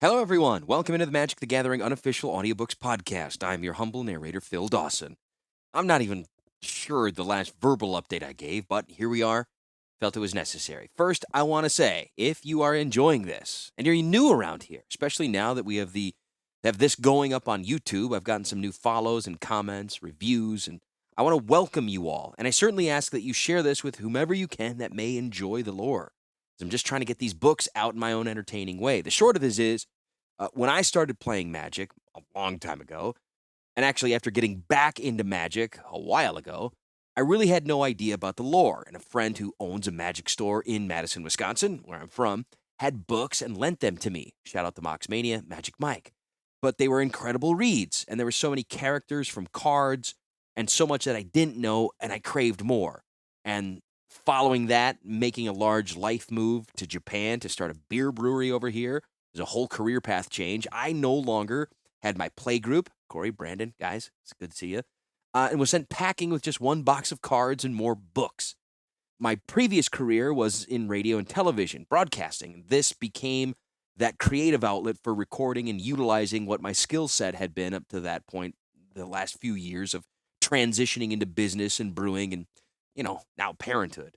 Hello, everyone. Welcome into the Magic the Gathering unofficial audiobooks podcast. I'm your humble narrator, Phil Dawson. I'm not even sure the last verbal update I gave, but here we are. Felt it was necessary. First, I want to say, if you are enjoying this and you're new around here, especially now that we have this going up on YouTube, I've gotten some new follows and comments, reviews, and I want to welcome you all. And I certainly ask that you share this with whomever you can that may enjoy the lore. I'm just trying to get these books out in my own entertaining way. The short of this is, when I started playing Magic a long time ago, and actually after getting back into Magic a while ago, I really had no idea about the lore. And a friend who owns a Magic store in Madison, Wisconsin, where I'm from, had books and lent them to me. Shout out to Moxmania, Magic Mike. But they were incredible reads, and there were so many characters from cards and so much that I didn't know, and I craved more. And following that, making a large life move to Japan to start a beer brewery over here, there's a whole career path change. I no longer had my play group, Corey, Brandon, guys, it's good to see you, and was sent packing with just one box of cards and more books. My previous career was in radio and television, broadcasting. This became that creative outlet for recording and utilizing what my skill set had been up to that point, the last few years of transitioning into business and brewing and, now parenthood.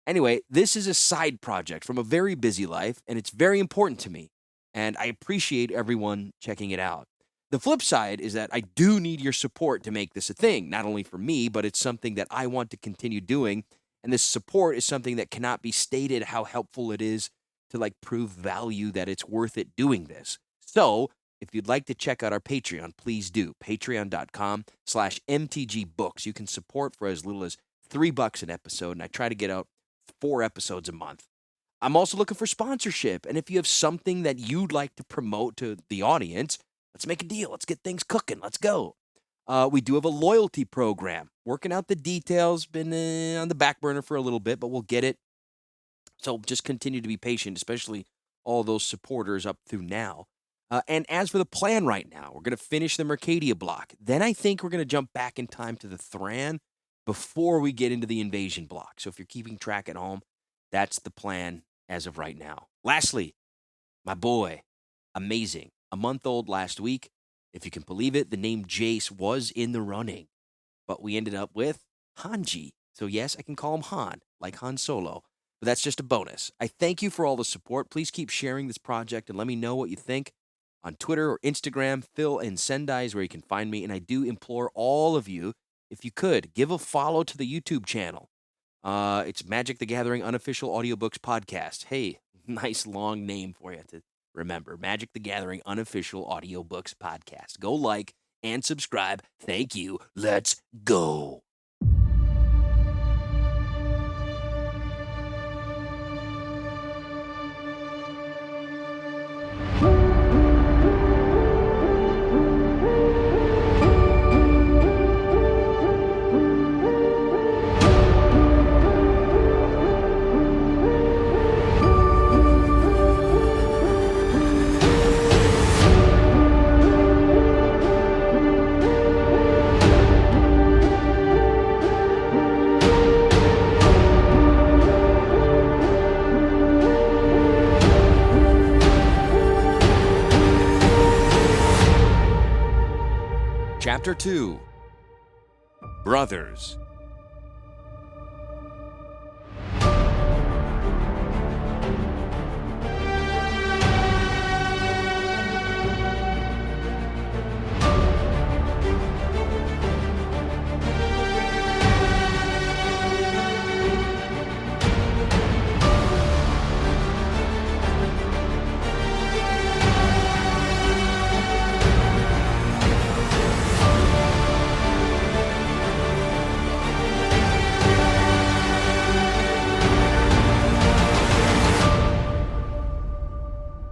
Anyway, this is a side project from a very busy life, and it's very important to me, and I appreciate everyone checking it out. The flip side is that I do need your support to make this a thing, not only for me, but it's something that I want to continue doing, and this support is something that cannot be stated how helpful it is to prove value that it's worth it doing this. So, if you'd like to check out our Patreon, please do. Patreon.com/MTGbooks. You can support for as little as $3 an episode, and I try to get out 4 episodes a month. I'm also looking for sponsorship, and if you have something that you'd like to promote to the audience, let's make a deal. Let's get things cooking. Let's go. We do have a loyalty program. Working out the details. Been on the back burner for a little bit, but we'll get it. So just continue to be patient, especially all those supporters up through now. And as for the plan right now, we're going to finish the Mercadia block. Then I think we're going to jump back in time to the Thran before we get into the invasion block. So if you're keeping track at home, that's the plan as of right now. Lastly, my boy, amazing. A month old last week. If you can believe it, the name Jace was in the running. But we ended up with Hanji. So yes, I can call him Han, like Han Solo. But that's just a bonus. I thank you for all the support. Please keep sharing this project and let me know what you think on Twitter or Instagram. Phil and Sendai is where you can find me. And I do implore all of you, if you could, give a follow to the YouTube channel. It's Magic the Gathering Unofficial Audiobooks Podcast. Hey, nice long name for you to remember. Magic the Gathering Unofficial Audiobooks Podcast. Go like and subscribe. Thank you. Let's go. Chapter 2, Brothers.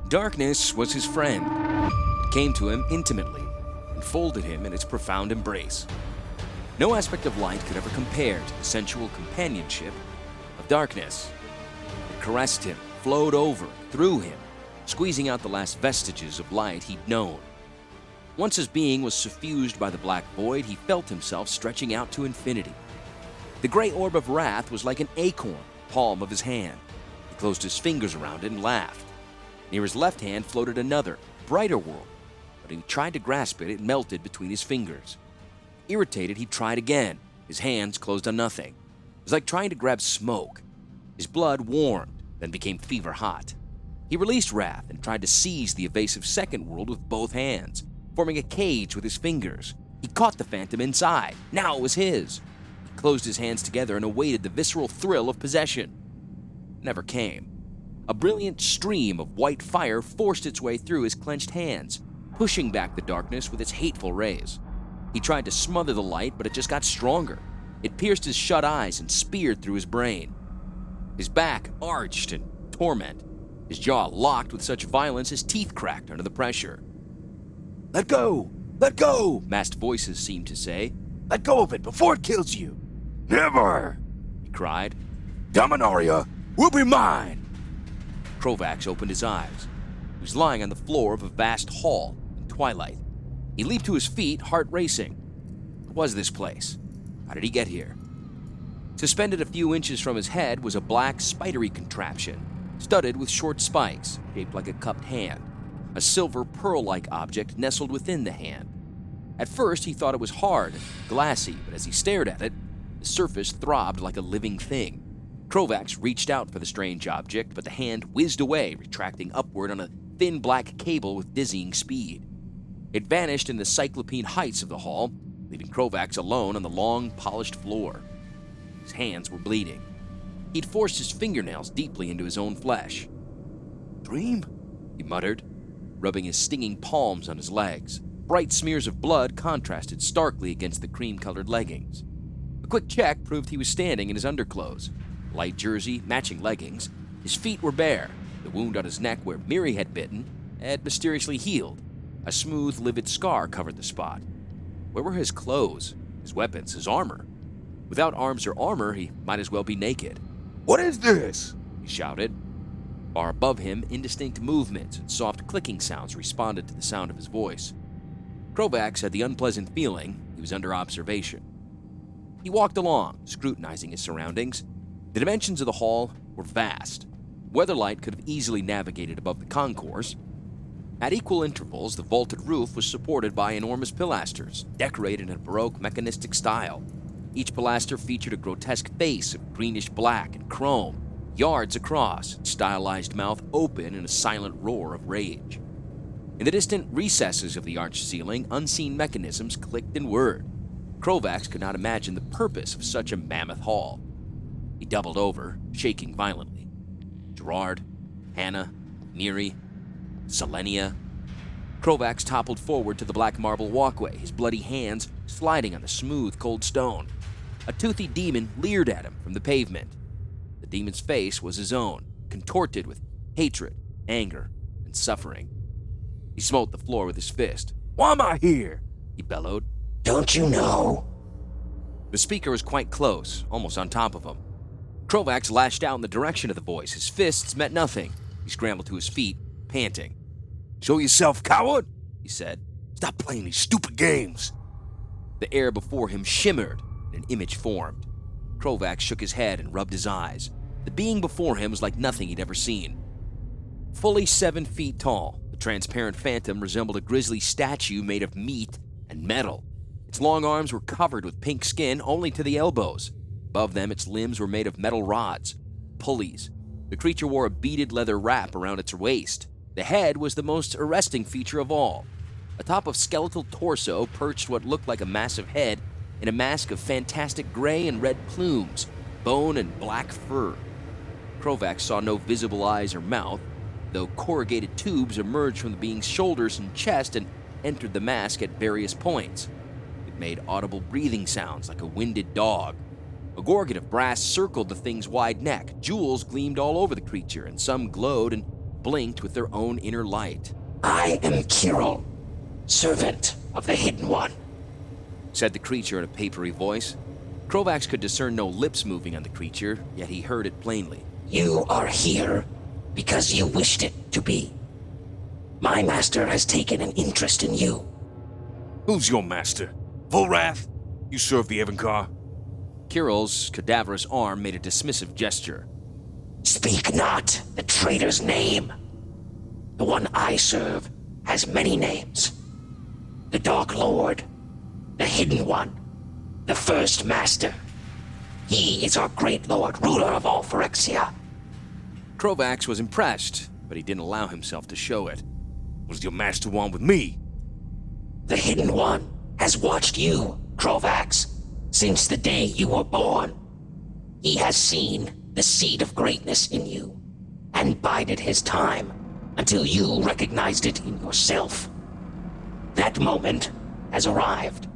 Darkness was his friend. It came to him intimately and folded him in its profound embrace. No aspect of light could ever compare to the sensual companionship of darkness. It caressed him, flowed over, through him, squeezing out the last vestiges of light he'd known. Once his being was suffused by the black void, he felt himself stretching out to infinity. The gray orb of Rath was like an acorn, palm of his hand. He closed his fingers around it and laughed. Near his left hand floated another, brighter world. When he tried to grasp it, it melted between his fingers. Irritated, he tried again. His hands closed on nothing. It was like trying to grab smoke. His blood warmed, then became fever hot. He released Rath and tried to seize the evasive second world with both hands, forming a cage with his fingers. He caught the phantom inside. Now it was his. He closed his hands together and awaited the visceral thrill of possession. It never came. A brilliant stream of white fire forced its way through his clenched hands, pushing back the darkness with its hateful rays. He tried to smother the light, but it just got stronger. It pierced his shut eyes and speared through his brain. His back arched in torment. His jaw locked with such violence his teeth cracked under the pressure. "Let go! Let go!" masked voices seemed to say. "Let go of it before it kills you!" "Never!" he cried. "Dominaria will be mine!" Krovax opened his eyes. He was lying on the floor of a vast hall in twilight. He leaped to his feet, heart racing. What was this place? How did he get here? Suspended a few inches from his head was a black, spidery contraption, studded with short spikes, shaped like a cupped hand. A silver pearl-like object nestled within the hand. At first, he thought it was hard and glassy, but as he stared at it, the surface throbbed like a living thing. Krovax reached out for the strange object, but the hand whizzed away, retracting upward on a thin black cable with dizzying speed. It vanished in the cyclopean heights of the hall, leaving Krovax alone on the long, polished floor. His hands were bleeding. He'd forced his fingernails deeply into his own flesh. "Dream?" he muttered, rubbing his stinging palms on his legs. Bright smears of blood contrasted starkly against the cream-colored leggings. A quick check proved he was standing in his underclothes. Light jersey, matching leggings. His feet were bare. The wound on his neck where Miri had bitten had mysteriously healed. A smooth, livid scar covered the spot. Where were his clothes, his weapons, his armor? Without arms or armor, he might as well be naked. "What is this?" he shouted. Far above him, indistinct movements and soft clicking sounds responded to the sound of his voice. Krovax had the unpleasant feeling he was under observation. He walked along, scrutinizing his surroundings. The dimensions of the hall were vast. Weatherlight could have easily navigated above the concourse. At equal intervals, the vaulted roof was supported by enormous pilasters, decorated in a Baroque mechanistic style. Each pilaster featured a grotesque face of greenish black and chrome, yards across, its stylized mouth open in a silent roar of rage. In the distant recesses of the arched ceiling, unseen mechanisms clicked and whirred. Krovax could not imagine the purpose of such a mammoth hall. He doubled over, shaking violently. Gerard, Hannah, Miri, Selenia. Krovax toppled forward to the black marble walkway, his bloody hands sliding on the smooth, cold stone. A toothy demon leered at him from the pavement. The demon's face was his own, contorted with hatred, anger, and suffering. He smote the floor with his fist. "Why am I here?" he bellowed. "Don't you know?" The speaker was quite close, almost on top of him. Krovax lashed out in the direction of the voice. His fists met nothing. He scrambled to his feet, panting. "Show yourself, coward," he said. "Stop playing these stupid games." The air before him shimmered, and an image formed. Krovax shook his head and rubbed his eyes. The being before him was like nothing he'd ever seen. Fully 7 feet tall, the transparent phantom resembled a grisly statue made of meat and metal. Its long arms were covered with pink skin only to the elbows. Above them, its limbs were made of metal rods, pulleys. The creature wore a beaded leather wrap around its waist. The head was the most arresting feature of all. Atop of skeletal torso perched what looked like a massive head in a mask of fantastic gray and red plumes, bone and black fur. Krovax saw no visible eyes or mouth, though corrugated tubes emerged from the being's shoulders and chest and entered the mask at various points. It made audible breathing sounds like a winded dog. A gorget of brass circled the thing's wide neck. Jewels gleamed all over the creature, and some glowed and blinked with their own inner light. "I am Kirill, servant of the Hidden One," said the creature in a papery voice. Krovax could discern no lips moving on the creature, yet he heard it plainly. "You are here because you wished it to be. My master has taken an interest in you." "Who's your master? Volrath? You serve the Evankar?" Kirill's cadaverous arm made a dismissive gesture. "Speak not the traitor's name." the one I serve, has many names. The Dark Lord, the Hidden One, the First Master. He is our great lord, ruler of all Phyrexia. Krovax was impressed, but he didn't allow himself to show it. What does your master want with me? The Hidden One has watched you, Krovax, since the day you were born. He has seen the seed of greatness in you, and bided his time until you recognized it in yourself. That moment has arrived.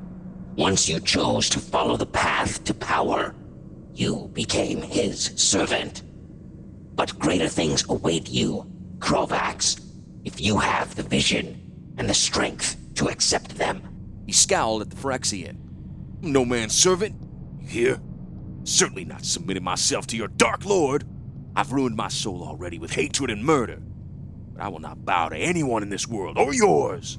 Once you chose to follow the path to power, you became his servant. But greater things await you, Krovax, if you have the vision and the strength to accept them. He scowled at the Phyrexian. I'm no man's servant. You hear? Certainly not submitting myself to your Dark Lord. I've ruined my soul already with hatred and murder. But I will not bow to anyone in this world, or yours.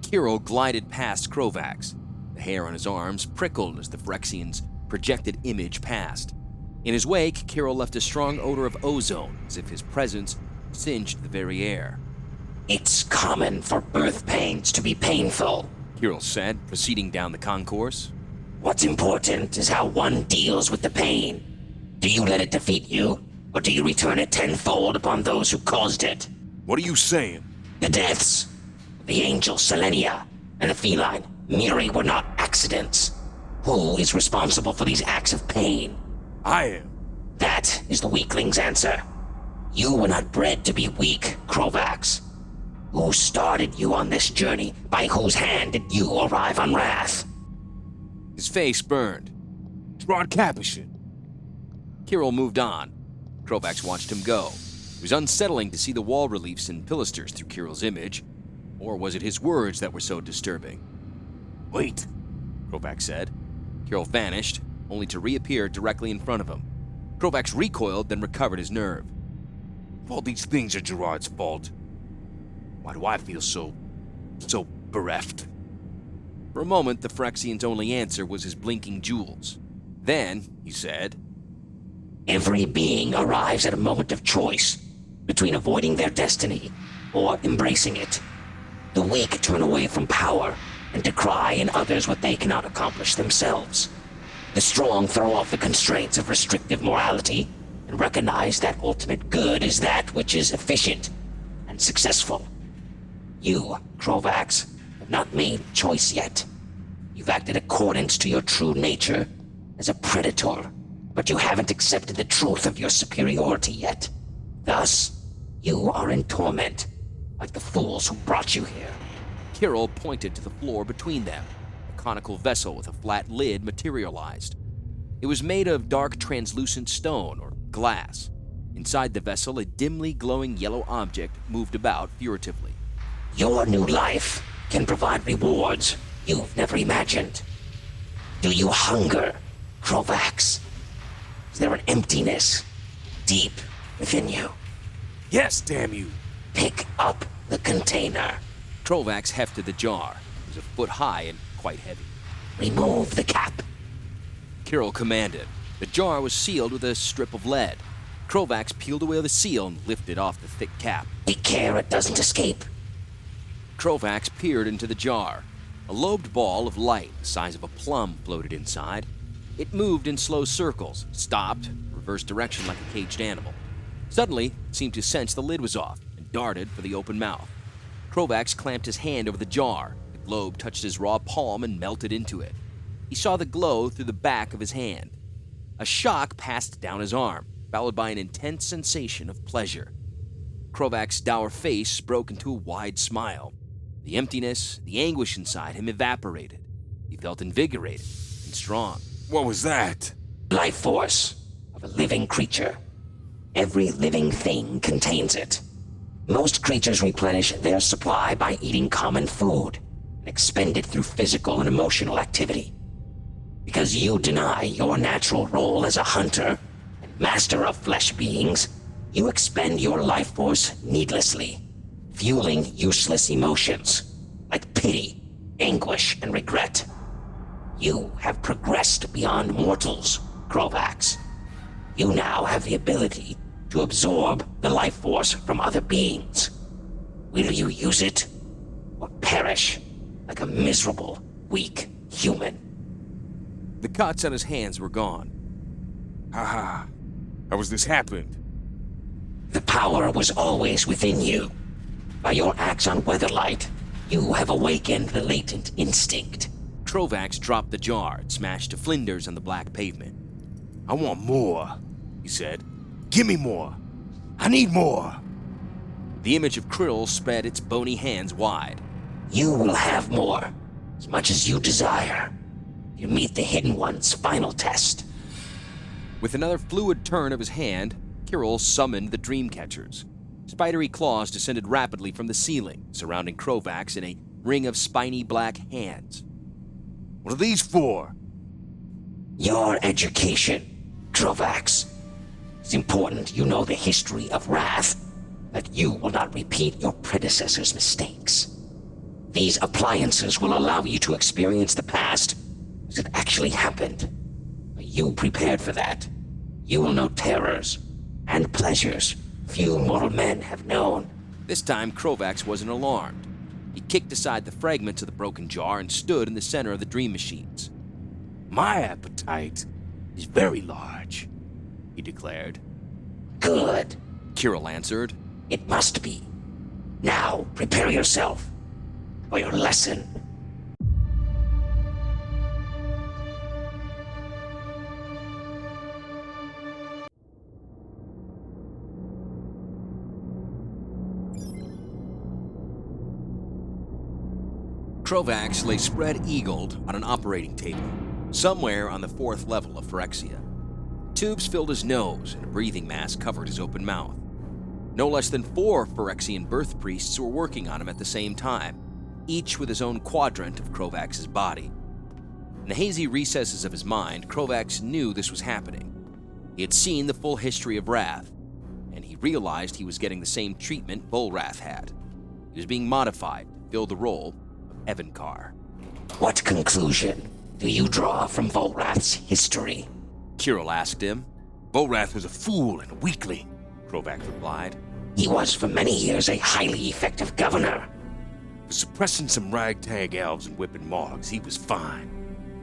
Kirill glided past Krovax. The hair on his arms prickled as the Phyrexian's projected image passed. In his wake, Kirill left a strong odor of ozone, as if his presence singed the very air. It's common for birth pains to be painful, Kirill said, proceeding down the concourse. What's important is how one deals with the pain. Do you let it defeat you, or do you return it tenfold upon those who caused it? What are you saying? The deaths, the angel Selenia, and the feline Miri were not accidents. Who is responsible for these acts of pain? I am. That is the weakling's answer. You were not bred to be weak, Krovax. Who started you on this journey? By whose hand did you arrive on Rath? His face burned. Rod Capuchin. Kirill moved on. Krovax watched him go. It was unsettling to see the wall reliefs and pilasters through Kirill's image. Or was it his words that were so disturbing? Wait, Krovax said. Kirill vanished, only to reappear directly in front of him. Krovax recoiled, then recovered his nerve. if all these things are Gerard's fault, why do I feel so bereft? For a moment, the Phyrexian's only answer was his blinking jewels. Then, he said, Every being arrives at a moment of choice between avoiding their destiny or embracing it. The weak turn away from power and decry in others what they cannot accomplish themselves. The strong throw off the constraints of restrictive morality and recognize that ultimate good is that which is efficient and successful. You, Krovax, have not made a choice yet. You've acted accordance to your true nature as a predator, but you haven't accepted the truth of your superiority yet. Thus, you are in torment, like the fools who brought you here. Kirill pointed to the floor between them. A conical vessel with a flat lid materialized. It was made of dark translucent stone or glass. Inside the vessel, a dimly glowing yellow object moved about furtively. Your new life can provide rewards you've never imagined. Do you hunger, Krovax? Is there an emptiness deep within you? Yes, damn you! Pick up the container. Krovax hefted the jar. It was a foot high and quite heavy. Remove the cap. Kirill commanded. The jar was sealed with a strip of lead. Krovax peeled away the seal and lifted off the thick cap. Take care it doesn't escape. Krovax peered into the jar. A lobed ball of light the size of a plum floated inside. It moved in slow circles, stopped, reversed direction like a caged animal. Suddenly, it seemed to sense the lid was off and darted for the open mouth. Krovax clamped his hand over the jar. The globe touched his raw palm and melted into it. He saw the glow through the back of his hand. A shock passed down his arm, followed by an intense sensation of pleasure. Krovax's dour face broke into a wide smile. The emptiness, the anguish inside him evaporated. He felt invigorated and strong. What was that? Life force of a living creature. Every living thing contains it. Most creatures replenish their supply by eating common food and expend it through physical and emotional activity. Because you deny your natural role as a hunter and master of flesh beings, you expend your life force needlessly, fueling useless emotions like pity, anguish, and regret. You have progressed beyond mortals, Krovax. You now have the ability to absorb the life force from other beings, Will you use it, or perish like a miserable, weak human? The cuts on his hands were gone. Haha. How has this happened? The power was always within you. By your acts on Weatherlight, you have awakened the latent instinct. Krovax dropped the jar and smashed to flinders on the black pavement. I want more, he said. Give me more. I need more. The image of Krill spread its bony hands wide. You will have more, as much as you desire. You meet the Hidden One's final test. With another fluid turn of his hand, Kirill summoned the Dreamcatchers. Spidery claws descended rapidly from the ceiling, surrounding Krovax in a ring of spiny black hands. What are these for? Your education, Krovax. It's important you know the history of Rath, that you will not repeat your predecessor's mistakes. These appliances will allow you to experience the past as it actually happened. Are you prepared for that? You will know terrors and pleasures few mortal men have known. This time, Krovax wasn't alarmed. He kicked aside the fragments of the broken jar and stood in the center of the dream machines. My appetite is very large, he declared. Good, Kirill answered. it must be. Now, prepare yourself for your lesson. Krovax lay spread-eagled on an operating table, somewhere on the 4th level of Phyrexia. Tubes filled his nose, and a breathing mask covered his open mouth. No less than 4 Phyrexian birth priests were working on him at the same time, each with his own quadrant of Krovax's body. In the hazy recesses of his mind, Krovax knew this was happening. He had seen the full history of Rath, and he realized he was getting the same treatment Volrath had. He was being modified to fill the role of Evankar. What conclusion do you draw from Volrath's history? Kirill asked him. Volrath was a fool and a weakling, Krovax replied. He was for many years a highly effective governor. For suppressing some ragtag elves and whipping Morgs, he was fine.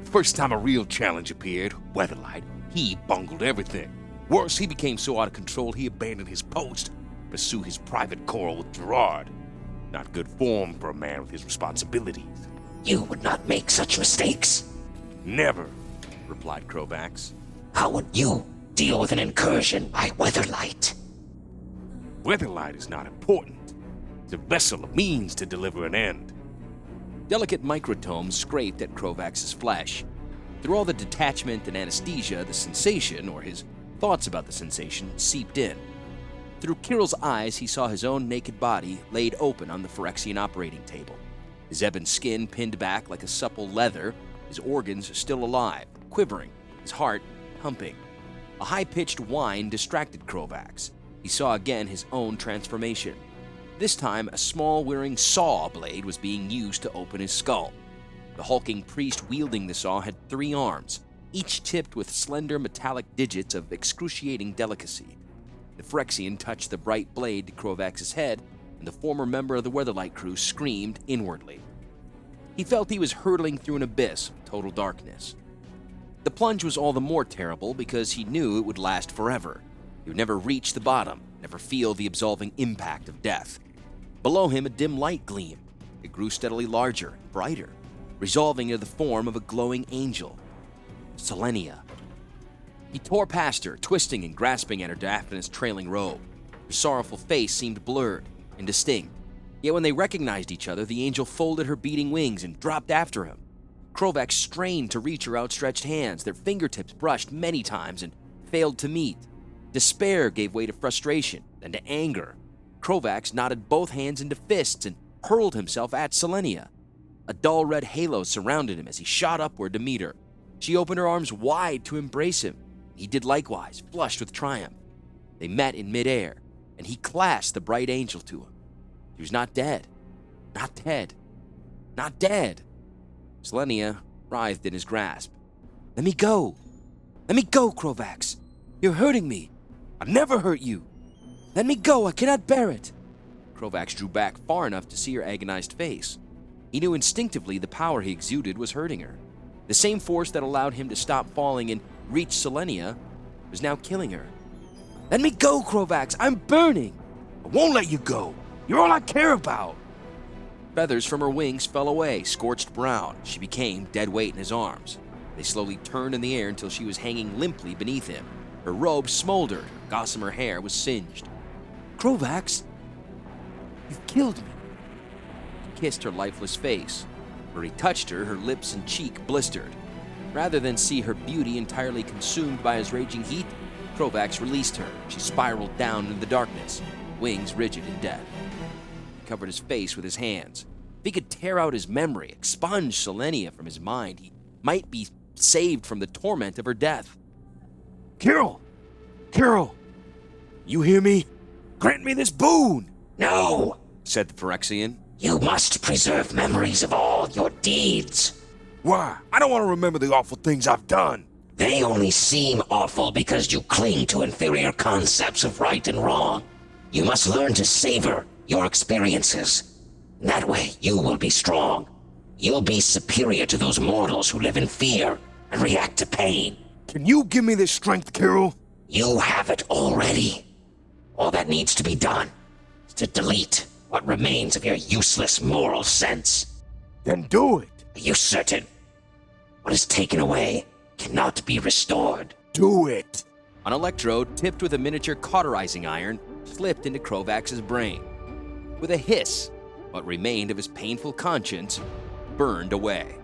The first time a real challenge appeared, Weatherlight, he bungled everything. Worse, he became so out of control he abandoned his post to pursue his private quarrel with Gerard. Not good form for a man with his responsibilities. You would not make such mistakes. Never, replied Krovax. How would you deal with an incursion by Weatherlight? Weatherlight is not important. It's a vessel, a means to deliver an end. Delicate microtomes scraped at Krovax's flesh. Through all the detachment and anesthesia, the sensation, or his thoughts about the sensation, seeped in. Through Kirill's eyes, he saw his own naked body laid open on the Phyrexian operating table. His ebon skin pinned back like a supple leather, his organs still alive, quivering, his heart pumping. A high-pitched whine distracted Krovax. He saw again his own transformation. This time, a small whirring saw blade was being used to open his skull. The hulking priest wielding the saw had 3 arms, each tipped with slender metallic digits of excruciating delicacy. The Phyrexian touched the bright blade to Krovax's head, and the former member of the Weatherlight crew screamed inwardly. He felt he was hurtling through an abyss of total darkness. The plunge was all the more terrible because he knew it would last forever. He would never reach the bottom, never feel the absolving impact of death. Below him, a dim light gleamed. It grew steadily larger and brighter, resolving into the form of a glowing angel. Selenia. He tore past her, twisting and grasping at her diaphanous trailing robe. Her sorrowful face seemed blurred, indistinct. Yet when they recognized each other, the angel folded her beating wings and dropped after him. Krovax strained to reach her outstretched hands. Their fingertips brushed many times and failed to meet. Despair gave way to frustration, then to anger. Krovax knotted both hands into fists and hurled himself at Selenia. A dull red halo surrounded him as he shot upward to meet her. She opened her arms wide to embrace him. He did likewise, flushed with triumph. They met in midair, and he clasped the bright angel to him. She was not dead. Not dead. Not dead. Selenia writhed in his grasp. Let me go. Let me go, Krovax. You're hurting me. I've never hurt you. Let me go. I cannot bear it. Krovax drew back far enough to see her agonized face. He knew instinctively the power he exuded was hurting her. The same force that allowed him to stop falling and reach Selenia was now killing her. Let me go, Krovax! I'm burning! I won't let you go. You're all I care about. Feathers from her wings fell away, scorched brown. She became dead weight in his arms. They slowly turned in the air until she was hanging limply beneath him. Her robe smoldered, her gossamer hair was singed. Krovax, you've killed me. He kissed her lifeless face. Where he touched her, her lips and cheek blistered. Rather than see her beauty entirely consumed by his raging heat, Krovax released her. She spiraled down into the darkness, wings rigid in death. He covered his face with his hands. If he could tear out his memory, expunge Selenia from his mind, he might be saved from the torment of her death. Carol! Carol! You hear me? Grant me this boon! No! Said the Phyrexian. You must preserve memories of all your deeds. Why? I don't want to remember the awful things I've done. They only seem awful because you cling to inferior concepts of right and wrong. You must learn to savor your experiences. That way, you will be strong. You'll be superior to those mortals who live in fear and react to pain. Can you give me this strength, Carol? You have it already. All that needs to be done is to delete what remains of your useless moral sense. Then do it. Are you certain? What is taken away cannot be restored. Do it. An electrode, tipped with a miniature cauterizing iron, slipped into Krovax's brain. With a hiss, what remained of his painful conscience burned away.